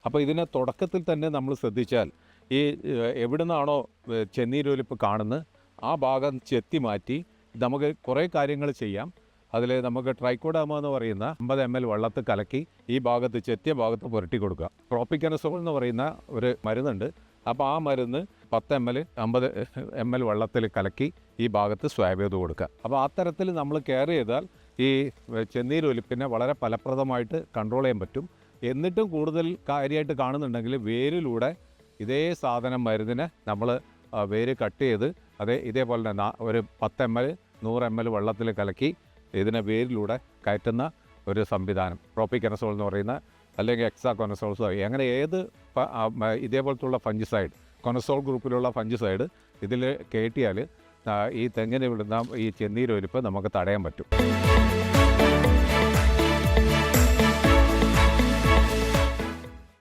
അപ്പോൾ ഇതിനെ തുടക്കത്തിൽ തന്നെ നമ്മൾ ശ്രദ്ധിച്ചാൽ ഈ എവിടെ നിന്നാണോ ചെന്നീരൊലിപ്പ് കാണുന്നത് ആ ഭാഗം ചെത്തി മാറ്റി നമുക്ക് കുറേ കാര്യങ്ങൾ ചെയ്യാം. അതിൽ നമുക്ക് ട്രൈക്കോഡാമ എന്ന് പറയുന്ന 50 ml വെള്ളത്തിൽ കലക്കി ഈ ഭാഗത്ത് ചെത്തിയ ഭാഗത്ത് പുരട്ടി കൊടുക്കുക. പ്രോപ്പിക്കനസോൾ എന്ന് പറയുന്ന ഒരു മരുന്നുണ്ട്. അപ്പോൾ ആ മരുന്ന് 10 ml 50 ml വെള്ളത്തിൽ കലക്കി ഈ ഭാഗത്ത് സ്വാബ് ചെയ്ത് കൊടുക്കുക. അപ്പോൾ അത്തരത്തിൽ നമ്മൾ കെയർ ചെയ്താൽ ഈ ചെന്നീരൊലിപ്പിനെ വളരെ ഫലപ്രദമായിട്ട് കൺട്രോൾ ചെയ്യാൻ പറ്റും. എന്നിട്ടും കൂടുതൽ കാര്യമായിട്ട് കാണുന്നുണ്ടെങ്കിൽ വേരിലൂടെ ഇതേ സാധനം മരുന്നിനെ നമ്മൾ വേര് കട്ട് ചെയ്ത് ഇതേപോലെ തന്നെ ഒരു 10 ml 100 ml വെള്ളത്തിൽ കലക്കി ഇതിനെ വേരിലൂടെ കയറ്റുന്ന ഒരു സംവിധാനം പ്രോപ്പിക്കനസോൾ എന്ന് പറയുന്ന, അല്ലെങ്കിൽ എക്സാകൊനസോൾസോ, അങ്ങനെ ഏത് ഇതേപോലത്തുള്ള ഫംജിസൈഡ്, കൊനസോൾ ഗ്രൂപ്പിലുള്ള ഫംജിസൈഡ് ഇതിൽ കയറ്റിയാൽ ഈ തെങ്ങിന് വിടുന്ന ഈ ചെന്നീരൊലിപ്പ് നമുക്ക് തടയാൻ പറ്റും.